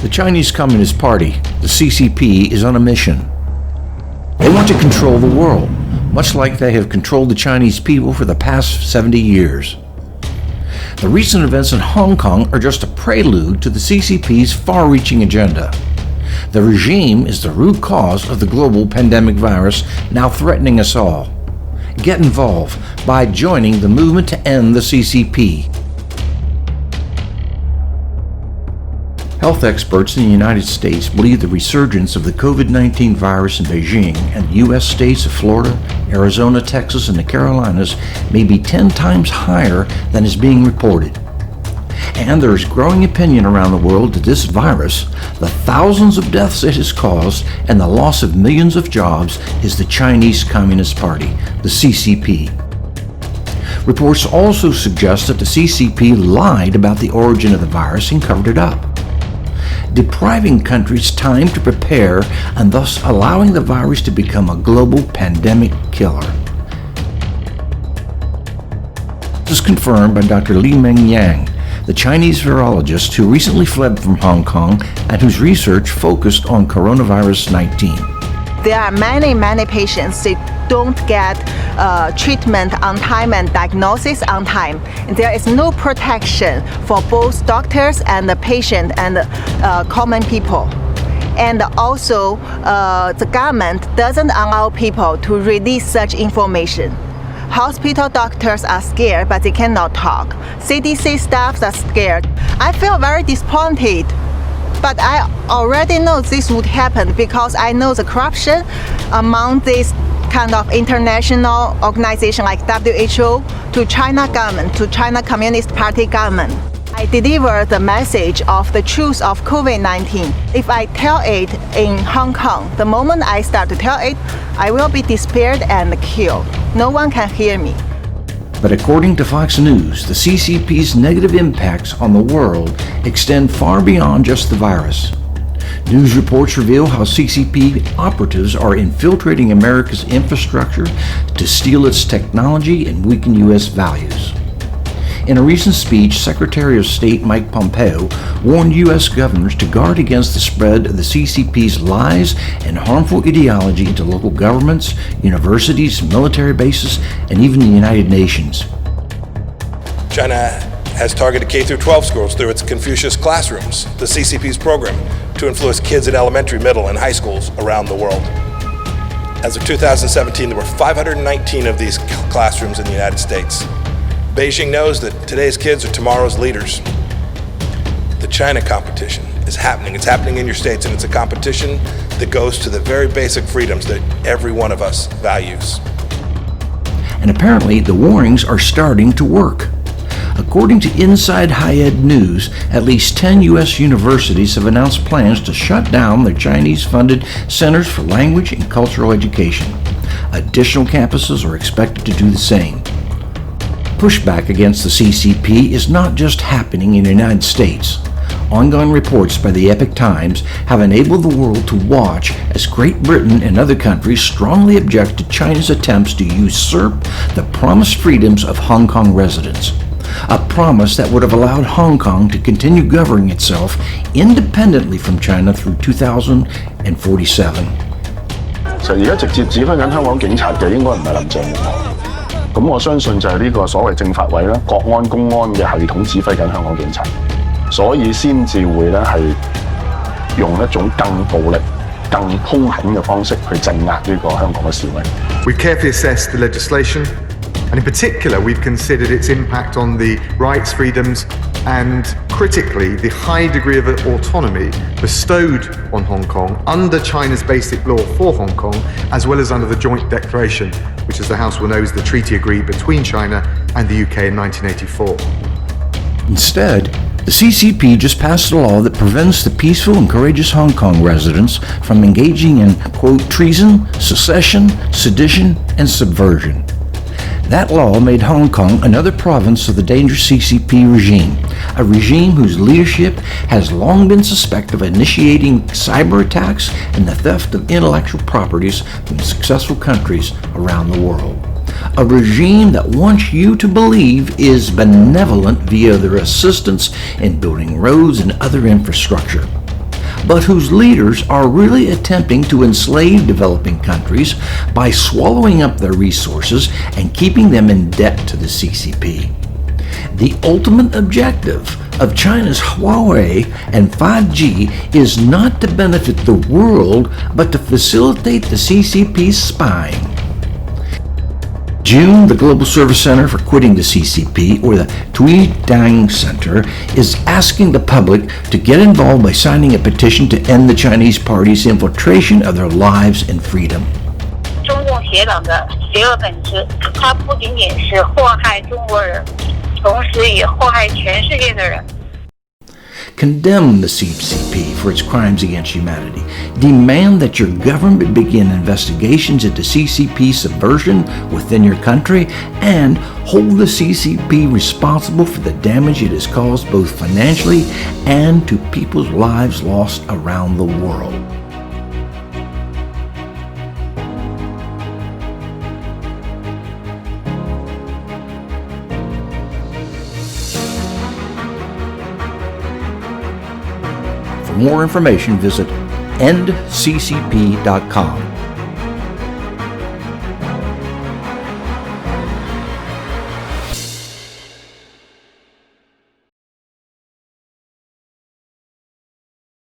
The Chinese Communist Party, the CCP, is on a mission. They want to control the world, much like they have controlled the Chinese people for the past 70 years. The recent events in Hong Kong are just a prelude to the CCP's far-reaching agenda. The regime is the root cause of the global pandemic virus now threatening us all. Get involved by joining the movement to end the CCP. Health experts in the United States believe the resurgence of the COVID-19 virus in Beijing and the U.S. states of Florida, Arizona, Texas, and the Carolinas may be 10 times higher than is being reported. And there is growing opinion around the world that this virus, the thousands of deaths it has caused, and the loss of millions of jobs is the Chinese Communist Party, the CCP. Reports also suggest that the CCP lied about the origin of the virus and covered it up, depriving countries time to prepare and thus allowing the virus to become a global pandemic killer. This is confirmed by Dr. Li Meng Yang, the Chinese virologist who recently fled from Hong Kong and whose research focused on coronavirus 19. There are many patients that don't get treatment on time and diagnosis on time. There is no protection for both doctors and the patient and common people. And also, the government doesn't allow people to release such information. Hospital doctors are scared, but they cannot talk. CDC staffs are scared. I feel very disappointed. But I already know this would happen because I know the corruption among this kind of international organization like WHO to China government, to China Communist Party government. I deliver the message of the truth of COVID-19. If I tell it in Hong Kong, the moment I start to tell it, I will be disappeared and killed. No one can hear me. But according to Fox News, the CCP's negative impacts on the world extend far beyond just the virus. News reports reveal how CCP operatives are infiltrating America's infrastructure to steal its technology and weaken U.S. values. In a recent speech, Secretary of State Mike Pompeo warned U.S. governors to guard against the spread of the CCP's lies and harmful ideology into local governments, universities, military bases, and even the United Nations. China has targeted K-12 schools through its Confucius classrooms, the CCP's program, to influence kids at elementary, middle, and high schools around the world. As of 2017, there were 519 of these classrooms in the United States. Beijing knows that today's kids are tomorrow's leaders. The China competition is happening. It's happening in your states, and it's a competition that goes to the very basic freedoms that every one of us values. And apparently, the warnings are starting to work. According to Inside Higher Ed News, at least 10 U.S. universities have announced plans to shut down their Chinese-funded Centers for Language and Cultural Education. Additional campuses are expected to do the same. Pushback against the CCP is not just happening in the United States. Ongoing reports by the Epoch Times have enabled the world to watch as Great Britain and other countries strongly object to China's attempts to usurp the promised freedoms of Hong Kong residents. A promise that would have allowed Hong Kong to continue governing itself independently from China through 2047. 就而家直接指揮緊香港警察嘅應該唔係林鄭月娥。咁我相信就係呢個所謂政法委啦，國安公安嘅系統指揮緊香港警察，所以先至會咧係用一種更暴力、更兇狠嘅方式去鎮壓呢個香港嘅示威。We've carefully assessed the legislation, and in particular, we've considered its impact on the rights, freedoms, and critically, the high degree of autonomy bestowed on Hong Kong under China's basic law for Hong Kong, as well as under the Joint Declaration, which, as the House will know, is the treaty agreed between China and the UK in 1984. Instead, the CCP just passed a law that prevents the peaceful and courageous Hong Kong residents from engaging in, quote, treason, secession, sedition, and subversion. That law made Hong Kong another province of the dangerous CCP regime, a regime whose leadership has long been suspected of initiating cyber attacks and the theft of intellectual properties from successful countries around the world. A regime that wants you to believe is benevolent via their assistance in building roads and other infrastructure. but whose leaders are really attempting to enslave developing countries by swallowing up their resources and keeping them in debt to the CCP. The ultimate objective of China's Huawei and 5G is not to benefit the world, but to facilitate the CCP's spying. June, the Global Service Center for Quitting the CCP, or the Tuidang Center, is asking the public to get involved by signing a petition to end the Chinese Party's infiltration of their lives and freedom. 中共邪党的邪恶本质，它不仅仅是祸害中国人，同时也祸害全世界的人。Condemn the CCP for its crimes against humanity. Demand that your government begin investigations into CCP subversion within your country, and hold the CCP responsible for the damage it has caused both financially and to people's lives lost around the world. For more information, visit endccp.com.